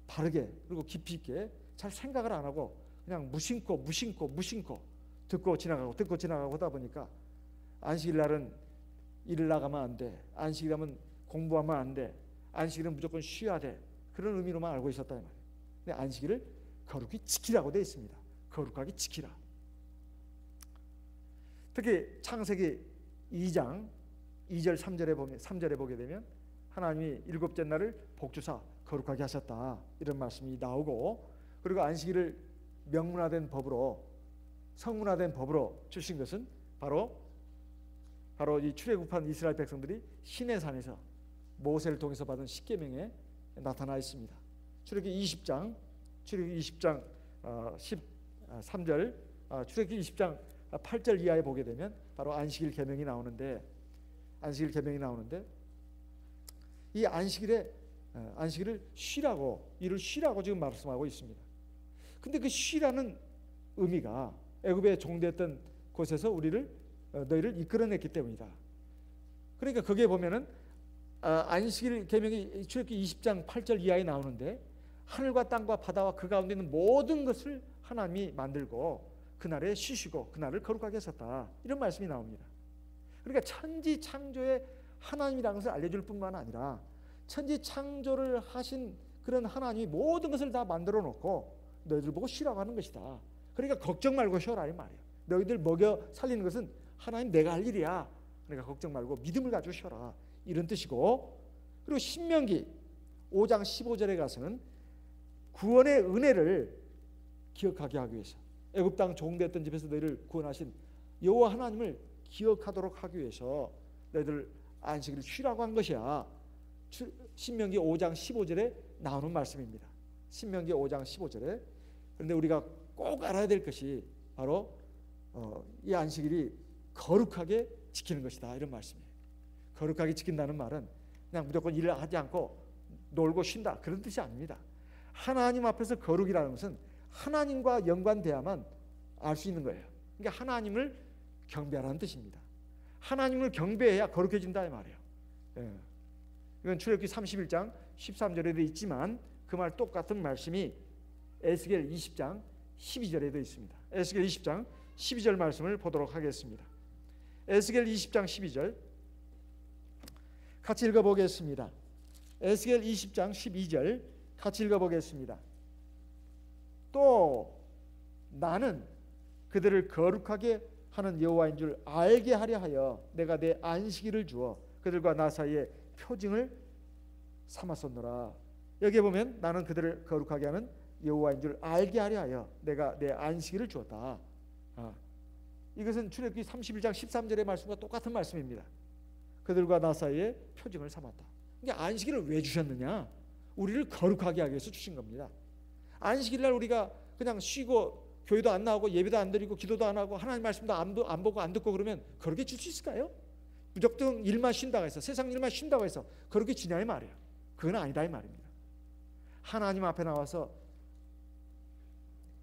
바르게 그리고 깊이 있게 잘 생각을 안 하고 그냥 무심코 듣고 지나가고 하다 보니까 안식일 날은 일을 나가면 안 돼, 안식일하면 공부하면 안 돼, 안식일은 무조건 쉬어야 돼, 그런 의미로만 알고 있었단 말이에요. 근데 안식일을 거룩히 지키라고 되어 있습니다. 거룩하게 지키라. 특히 창세기 2장 2절 3절에 보게 되면 하나님이 일곱째 날을 복주사 거룩하게 하셨다, 이런 말씀이 나오고, 그리고 안식일을 명문화된 법으로 성문화된 법으로 주신 것은 바로 이 출애굽한 이스라엘 백성들이 시내산에서 모세를 통해서 받은 십계명에 나타나 있습니다. 출애굽기 20장 13절, 출애굽기 20장 8절 이하에 보게 되면 바로 안식일 계명이 나오는데 이 안식일을 쉬라고, 일을 쉬라고 지금 말씀하고 있습니다. 근데 그 쉬라는 의미가 애굽에 종되었던 곳에서 너희를 이끌어냈기 때문이다. 그러니까 거기에 보면은 안식일 계명이 출애굽기 20장 8절 이하에 나오는데, 하늘과 땅과 바다와 그 가운데 있는 모든 것을 하나님이 만들고 그날에 쉬시고 그날을 거룩하게 하셨다, 이런 말씀이 나옵니다. 그러니까 천지 창조의 하나님이라는 것을 알려줄 뿐만 아니라 천지 창조를 하신 그런 하나님이 모든 것을 다 만들어 놓고 너희들 보고 쉬라고 하는 것이다. 그러니까 걱정 말고 쉬어라, 이 말이에요. 너희들 먹여 살리는 것은 하나님 내가 할 일이야. 그러니까 걱정 말고 믿음을 가지고 쉬어라, 이런 뜻이고, 그리고 신명기 5장 15절에 가서는 구원의 은혜를 기억하게 하기 위해서, 애굽 땅 종되었던 집에서 너희를 구원하신 여호와 하나님을 기억하도록 하기 위해서 너희들 안식일을 쉬라고 한 것이야. 신명기 5장 15절에 나오는 말씀입니다. 신명기 5장 15절에. 그런데 우리가 꼭 알아야 될 것이 바로 이 안식일이 거룩하게 지키는 것이다, 이런 말씀이에요. 거룩하게 지킨다는 말은 그냥 무조건 일을 하지 않고 놀고 쉰다, 그런 뜻이 아닙니다. 하나님 앞에서 거룩이라는 것은 하나님과 연관돼야만 알 수 있는 거예요. 그러니까 하나님을 경배하라는 뜻입니다. 하나님을 경배해야 거룩해진다, 이 말이에요. 이건 출애굽기 31장 13절에도 있지만 그 말 똑같은 말씀이 에스겔 20장 12절에도 있습니다. 에스겔 20장 12절 말씀을 보도록 하겠습니다. 에스겔 20장 12절 같이 읽어보겠습니다. 에스겔 20장 12절 같이 읽어보겠습니다. 또 나는 그들을 거룩하게 하는 여호와인 줄 알게 하려 하여 내가 내 안식일을 주어 그들과 나 사이에 표징을 삼았었노라. 여기에 보면 나는 그들을 거룩하게 하는 여호와인 줄 알게 하려 하여 내가 내 안식일을 주었다. 이것은 출애굽기 31장 13절의 말씀과 똑같은 말씀입니다. 그들과 나 사이에 표징을 삼았다. 그러니까 안식일을 왜 주셨느냐? 우리를 거룩하게 하기 위해서 주신 겁니다. 안식일 날 우리가 그냥 쉬고 교회도 안 나오고 예배도 안 드리고 기도도 안 하고 하나님 말씀도 안 보고 안 듣고 그러면 그렇게 줄 수 있을까요? 무조건 일만 쉰다고 해서, 세상 일만 쉰다고 해서 그렇게 지냐, 이 말이에요. 그건 아니다, 이 말입니다. 하나님 앞에 나와서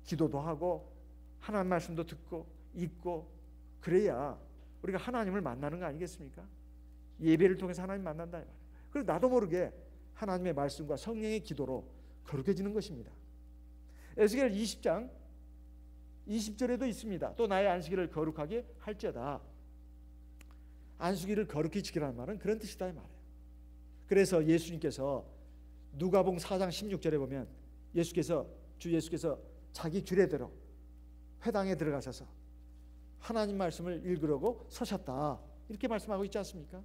기도도 하고 하나님 말씀도 듣고 읽고 그래야 우리가 하나님을 만나는 거 아니겠습니까? 예배를 통해서 하나님 만난다, 이 말이에요. 그리고 나도 모르게 하나님의 말씀과 성령의 기도로 거룩해지는 것입니다. 에스겔 20장 20절에도 있습니다. 또 나의 안식일을 거룩하게 할지어다. 안식일을 거룩히 지키라는 말은 그런 뜻이다, 이 말이에요. 그래서 예수님께서 누가복음 4장 16절에 보면 주 예수께서 자기 규례대로 회당에 들어가셔서 하나님 말씀을 읽으려고 서셨다, 이렇게 말씀하고 있지 않습니까?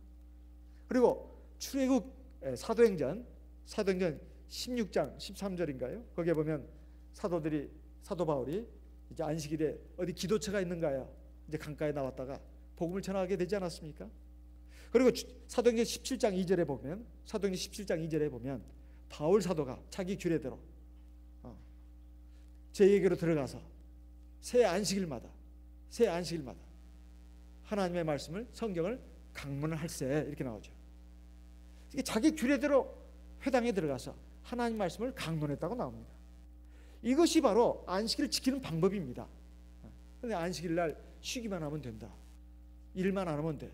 그리고 출애굽 사도행전 16장 13절인가요? 거기에 보면 사도 바울이 이제 안식일에 어디 기도처가 있는가요? 이제 강가에 나왔다가 복음을 전하게 되지 않았습니까? 그리고 사도행전 17장 2절에 보면 바울 사도가 자기 규례대로 제에게로 들어가서 새 안식일마다 하나님의 말씀을, 성경을 강문을 할세, 이렇게 나오죠. 자기 규례대로 회당에 들어가서 하나님 말씀을 강론했다고 나옵니다. 이것이 바로 안식일을 지키는 방법입니다. 근데 안식일 날 쉬기만 하면 된다. 일만 안 하면 돼.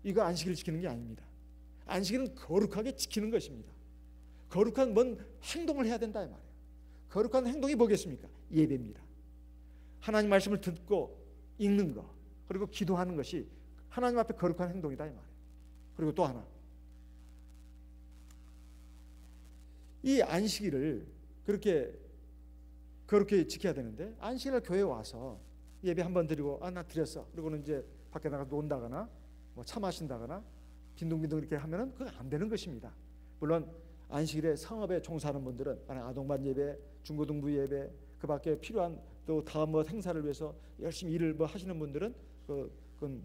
이거 안식일 지키는 게 아닙니다. 안식일은 거룩하게 지키는 것입니다. 거룩한 뭔 행동을 해야 된다 이 말이에요. 거룩한 행동이 뭐겠습니까? 예배입니다. 하나님 말씀을 듣고 읽는 거, 그리고 기도하는 것이 하나님 앞에 거룩한 행동이다 이 말이에요. 그리고 또 하나, 이 안식일을 그렇게 거룩히 지켜야 되는데, 안식일 교회에 와서 예배 한번 드리고 나 드렸어, 그리고는 이제 밖에 나가서 논다거나 뭐 차 마신다거나 빈둥빈둥 이렇게 하면은 그건 안 되는 것입니다. 물론 안식일에 성업에 종사하는 분들은 아동반 예배, 중고등부 예배, 그 밖에 필요한 또 다음 뭐 행사를 위해서 열심히 일을 뭐 하시는 분들은 그건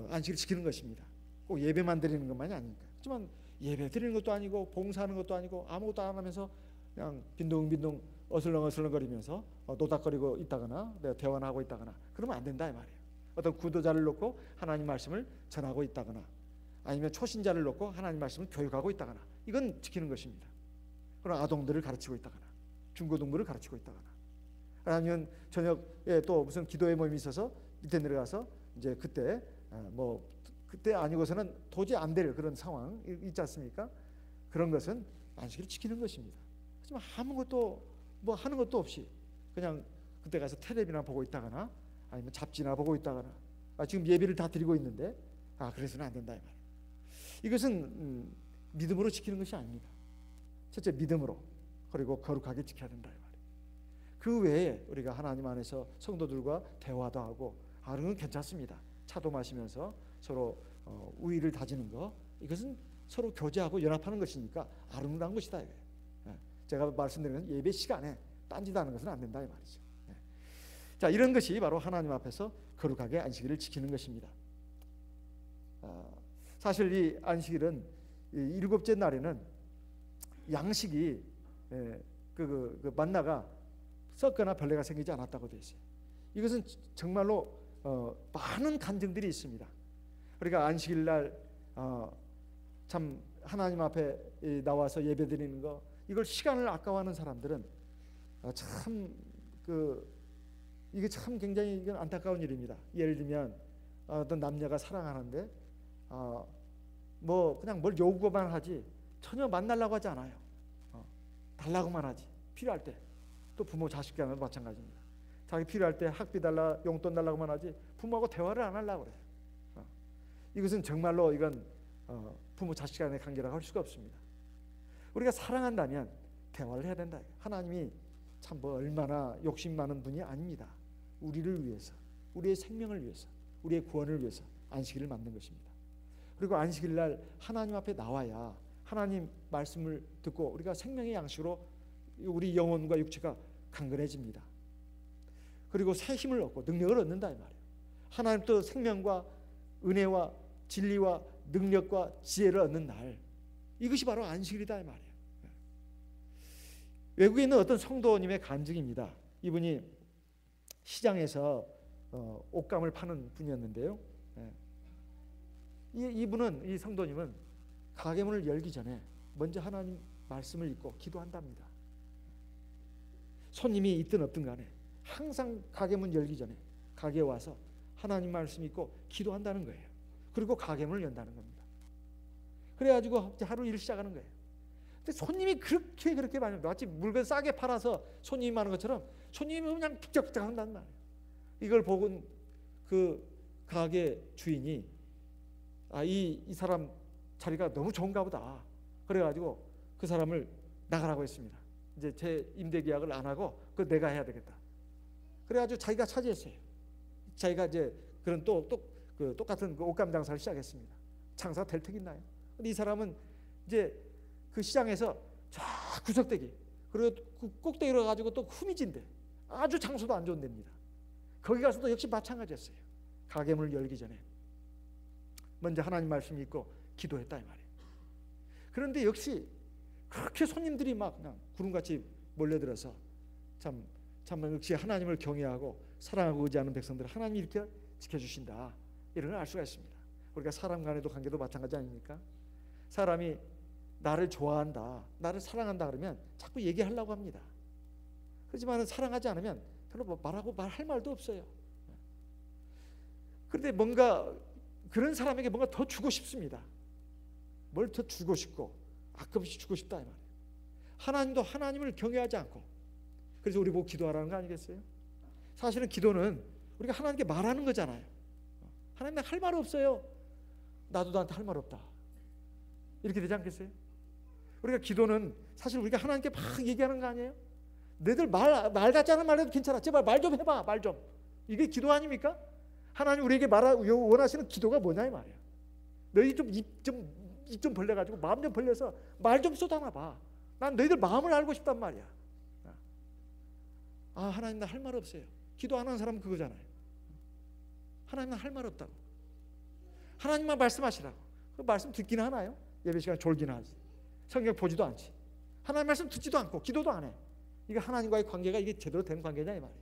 안식일 지키는 것입니다. 꼭 예배만 드리는 것만이 아니니까. 하지만 예배 드리는 것도 아니고 봉사하는 것도 아니고 아무것도 안 하면서 그냥 빈둥빈둥 어슬렁어슬렁거리면서 노닥거리고 있다거나 내가 대화나 하고 있다거나 그러면 안 된다 이 말이에요. 어떤 구도자를 놓고 하나님 말씀을 전하고 있다거나 아니면 초신자를 놓고 하나님 말씀을 교육하고 있다거나 이건 지키는 것입니다. 그럼 아동들을 가르치고 있다거나 중고등부를 가르치고 있다거나 아니면 저녁에 또 무슨 기도회 모임이 있어서 밑에 내려가서 이제 그때 그때 아니고서는 도저히 안 될 그런 상황 있지 않습니까? 그런 것은 안식일을 지키는 것입니다. 하지만 아무것도 뭐 하는 것도 없이 그냥 그때 가서 텔레비나 보고 있다거나 아니면 잡지나 보고 있다거나 지금 예배를 다 드리고 있는데 그래서는 안 된다 이 말이에요. 이것은 믿음으로 지키는 것이 아닙니다. 첫째 믿음으로, 그리고 거룩하게 지켜야 된다 이 말이에요. 그 외에 우리가 하나님 안에서 성도들과 대화도 하고 그런 건 괜찮습니다. 차도 마시면서 서로 우위를 다지는 거, 이것은 서로 교제하고 연합하는 것이니까 아름다운 것이다 이거예요. 제가 말씀드리는 건 예배 시간에 딴짓하는 것은 안 된다 이 말이죠. 자, 이런 것이 바로 하나님 앞에서 거룩하게 안식일을 지키는 것입니다. 사실 이 안식일은 이 일곱째 날에는 양식이 그 만나가 썩거나 벌레가 생기지 않았다고 되어 있어요. 이것은 정말로 많은 간증들이 있습니다. 우리가 안식일 날 참 하나님 앞에 나와서 예배드리는 거, 이걸 시간을 아까워하는 사람들은 참 이게 참 굉장히 이건 안타까운 일입니다. 예를 들면 어떤 남녀가 사랑하는데 뭐 그냥 뭘 요구만 하지 전혀 만나려고 하지 않아요. 달라고만 하지. 필요할 때 또 부모 자식 간에도 마찬가지입니다. 자기 필요할 때 학비 달라, 용돈 달라고만 하지 부모하고 대화를 안 하려고 그래요. 이것은 정말로 이건 부모 자식 간의 관계라고 할 수가 없습니다. 우리가 사랑한다면 대화를 해야 된다. 하나님이 참 뭐 얼마나 욕심 많은 분이 아닙니다. 우리를 위해서, 우리의 생명을 위해서, 우리의 구원을 위해서 안식일을 만든 것입니다. 그리고 안식일 날 하나님 앞에 나와야 하나님 말씀을 듣고 우리가 생명의 양식으로 우리 영혼과 육체가 강건해집니다. 그리고 새 힘을 얻고 능력을 얻는다 이 말이에요. 하나님 또 생명과 은혜와 진리와 능력과 지혜를 얻는 날, 이것이 바로 안식일이다 이 말이에요. 외국에 있는 어떤 성도님의 간증입니다. 이분이 시장에서 옷감을 파는 분이었는데요. 이 성도님은 가게 문을 열기 전에 먼저 하나님 말씀을 읽고 기도한답니다. 손님이 있든 없든 간에 항상 가게 문 열기 전에 가게에 와서 하나님 말씀 읽고 기도한다는 거예요. 그리고 가게 문을 연다는 겁니다. 그래가지고 하루 일을 시작하는 거예요. 근데 손님이 그렇게 많이, 마치 물건 싸게 팔아서 손님이 많은 것처럼 손님이 그냥 픽적픽적 한단 말이에요. 이걸 보고 그 가게 주인이 이 사람 자리가 너무 좋은가 보다. 그래가지고 그 사람을 나가라고 했습니다. 이제 제 임대 계약을 안 하고 그거 내가 해야 되겠다. 그래가지고 자기가 차지했어요. 자기가 이제 그런 똑같은 그 옷감 장사를 시작했습니다. 장사가 될 테겠나요? 근데 이 사람은 이제 그 시장에서 저 구석대기, 그리고 그 꼭대기로 가지고 또 후미진데 아주 장소도 안 좋은 데입니다. 거기 가서도 역시 마찬가지였어요. 가게 문을 열기 전에 먼저 하나님 말씀 읽고 기도했다 이 말이에요. 그런데 역시 그렇게 손님들이 막 그냥 구름같이 몰려들어서 참 역시 하나님을 경외하고 사랑하고 의지하는 백성들을 하나님이 이렇게 지켜주신다, 이런 걸 알 수가 있습니다. 우리가 사람 간에도 관계도 마찬가지 아닙니까? 사람이 나를 좋아한다, 나를 사랑한다 그러면 자꾸 얘기하려고 합니다. 그렇지만 사랑하지 않으면 별로 말할 말도 없어요. 그런데 뭔가 그런 사람에게 뭔가 더 주고 싶습니다. 뭘 더 주고 싶고 아낌없이 주고 싶다 이 말이에요. 하나님도 하나님을 경외하지 않고, 그래서 우리 보고 기도하라는 거 아니겠어요? 사실은 기도는 우리가 하나님께 말하는 거잖아요. 하나님 나 할 말 없어요. 나도 너한테 할 말 없다. 이렇게 되지 않겠어요? 우리가 기도는 사실 우리가 하나님께 막 얘기하는 거 아니에요? 너희들 말 같지 않은 말 해도 괜찮아. 제발 말 좀 해봐. 말 좀. 이게 기도 아닙니까? 하나님 우리에게 원하시는 기도가 뭐냐 이 말이야. 너희 좀 입 좀 벌려가지고 마음 좀 벌려서 말 좀 쏟아놔봐. 난 너희들 마음을 알고 싶단 말이야. 아 하나님 나 할 말 없어요. 기도 안 하는 사람은 그거잖아요. 하나님 나 할 말 없다고. 하나님만 말씀하시라고. 그 말씀 듣기는 하나요? 예배 시간 졸기는 하지. 성경 보지도 않지. 하나님 말씀 듣지도 않고 기도도 안 해. 이게 하나님과의 관계가 이게 제대로 된 관계냐 이 말이에요.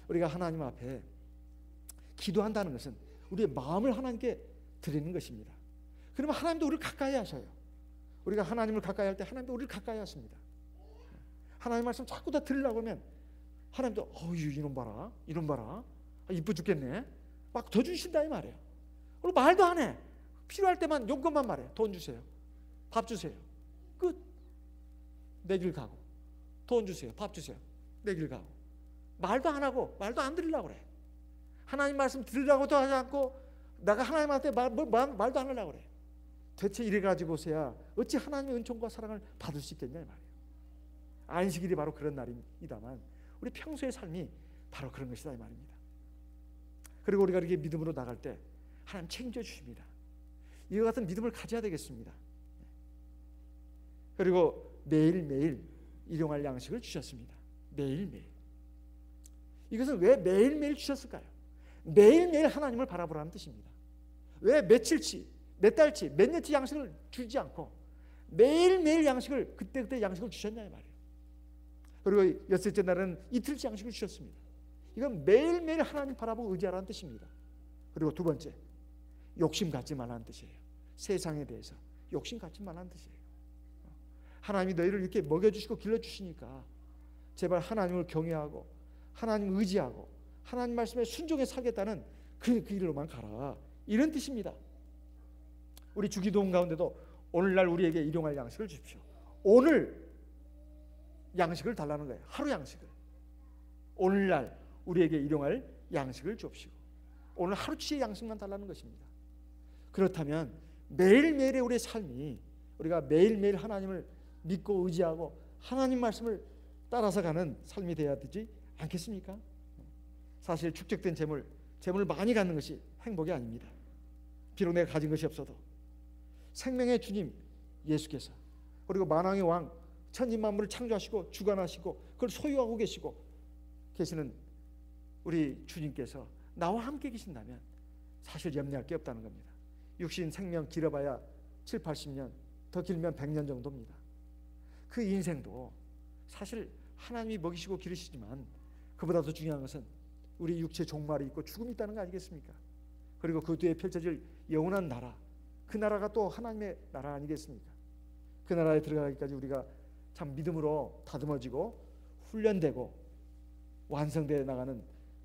우리가 하나님 앞에 기도한다는 것은 우리의 마음을 하나님께 드리는 것입니다. 그러면 하나님도 우리를 가까이 하셔요. 우리가 하나님을 가까이 할 때 하나님도 우리를 가까이 하십니다. 하나님 말씀 자꾸 다 들으려고 하면 하나님도 이놈 봐라 이놈 봐라 이뻐 죽겠네 막 더 주신다 이 말이에요. 그리고 말도 안 해. 필요할 때만 용건만 말해. 돈 주세요. 밥 주세요. 끝. 내 길 가고. 돈 주세요. 밥 주세요. 내 길 가고. 말도 안 하고 말도 안 들으려고 그래. 하나님 말씀 들으려고도 하지 않고 내가 하나님한테 말도 안 하려고 그래. 대체 이래가지고서야 어찌 하나님의 은총과 사랑을 받을 수 있겠냐 이 말이에요. 안식일이 바로 그런 날이다만 우리 평소의 삶이 바로 그런 것이다 이 말입니다. 그리고 우리가 이렇게 믿음으로 나갈 때 하나님 책임져 주십니다. 이와 같은 믿음을 가져야 되겠습니다. 그리고 매일매일 일용할 양식을 주셨습니다. 매일매일. 이것은 왜 매일매일 주셨을까요? 매일매일 하나님을 바라보라는 뜻입니다. 왜 며칠치, 몇 달치, 몇 년치 양식을 주지 않고 매일매일 양식을 그때그때 양식을 주셨냐 이 말이에요. 그리고 엿새째 날은 이틀치 양식을 주셨습니다. 이건 매일매일 하나님 바라보고 의지하라는 뜻입니다. 그리고 두 번째, 욕심 갖지 말라는 뜻이에요. 세상에 대해서 욕심 갖지 말라는 뜻이에요. 하나님이 너희를 이렇게 먹여주시고 길러주시니까 제발 하나님을 경외하고 하나님을 의지하고 하나님 말씀에 순종해 살겠다는 그 길로만 가라, 이런 뜻입니다. 우리 주기도문 가운데도 오늘날 우리에게 일용할 양식을 주십시오. 오늘 양식을 달라는 거예요. 하루 양식을. 오늘날 우리에게 일용할 양식을 주옵시고 오늘 하루치의 양식만 달라는 것입니다. 그렇다면 매일매일의 우리의 삶이 우리가 매일매일 하나님을 믿고 의지하고 하나님 말씀을 따라서 가는 삶이 되어야 되지 않겠습니까? 사실 축적된 재물을 많이 갖는 것이 행복이 아닙니다. 비록 내가 가진 것이 없어도 생명의 주님 예수께서 그리고 만왕의 왕 천지만물을 창조하시고 주관하시고 그걸 소유하고 계시는 우리 주님께서 나와 함께 계신다면 사실 염려할 게 없다는 겁니다. 육신 생명 길어봐야 7, 80년, 더 길면 100년 정도입니다. 그 인생도 사실 하나님이 먹이시고 기르시지만 그보다 더 중요한 것은 우리 육체 종말이 있고 죽음이 있다는 거 아니겠습니까? 그리고 그 뒤에 펼쳐질 영원한 나라, 그 나라가 또 하나님의 나라 아니겠습니까? 그 나라에 들어가기까지 우리가 참 믿음으로 다듬어지고 훈련되고 완성되어 나가는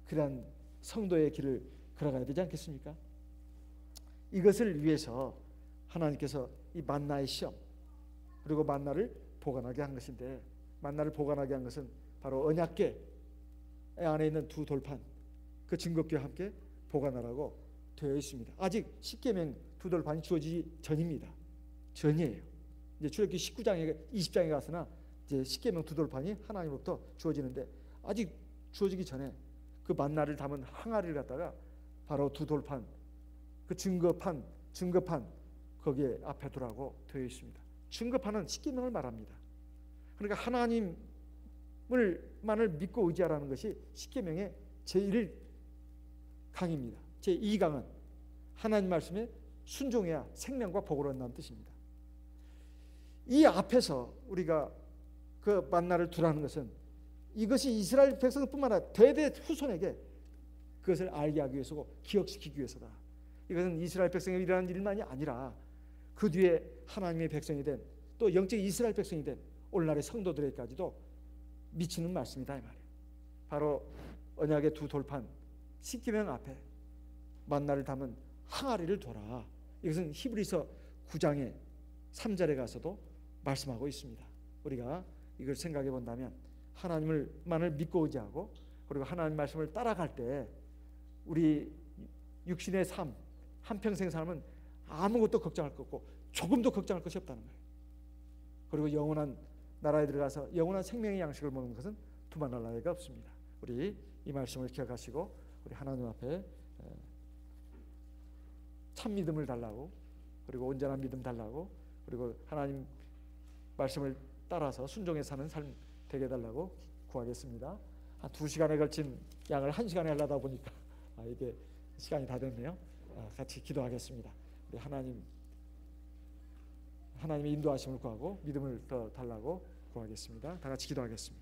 그러한 성도의 길을 걸어가야 되지 않겠습니까? 이것을 위해서 하나님께서 이 만나의 시험 그리고 만나를 보관하게 한 것인데, 만나를 보관하게 한 것은 바로 언약궤 안에 있는 두 돌판, 그 증거궤와 함께 보관하라고 되어 있습니다. 아직 십계명 두 돌판이 주어지기 전입니다. 전이에요. 이제 출애굽기 19장에 20장에 가서나 이제 십계명 두 돌판이 하나님으로부터 주어지는데 아직 주어지기 전에 그 만나를 담은 항아리를 갖다가 바로 두 돌판, 그 증거판 거기에 앞에 두라고 되어 있습니다. 증거판은 십계명을 말합니다. 그러니까 하나님만을 믿고 의지하라는 것이 십계명의 제1강입니다. 제2강은 하나님 말씀에 순종해야 생명과 복을 얻는다는 뜻입니다. 이 앞에서 우리가 그 만나를 두라는 것은 이것이 이스라엘 백성뿐만 아니라 대대 후손에게 그것을 알게 하기 위해서고 기억시키기 위해서다. 이것은 이스라엘 백성이 일어나는 일만이 아니라 그 뒤에 하나님의 백성이 된 또 영적 이스라엘 백성이 된 오늘날의 성도들에게까지도 미치는 말씀이다 이 말이에요. 바로 언약의 두 돌판, 십계명 앞에 만나를 담은 항아리를 둬라. 이것은 히브리서 9장의 3절에 가서도 말씀하고 있습니다. 우리가 이걸 생각해 본다면 하나님을만을 믿고 의지하고 그리고 하나님 말씀을 따라갈 때 우리 육신의 삶, 한평생 삶은 아무것도 걱정할 것 없고 조금도 걱정할 것이 없다는 거예요. 그리고 영원한 나라에 들어가서 영원한 생명의 양식을 먹는 것은 두말할 나위가 없습니다. 우리 이 말씀을 기억하시고 우리 하나님 앞에 참 믿음을 달라고 그리고 온전한 믿음 달라고 그리고 하나님 말씀을 따라서 순종해 사는 삶 되게 해달라고 구하겠습니다. 한 2시간에 걸친 양을 1시간에 하려다 보니까 이게 시간이 다 됐네요. 같이 기도하겠습니다. 우리 하나님의 인도하심을 구하고 믿음을 더 달라고 구하겠습니다. 다 같이 기도하겠습니다.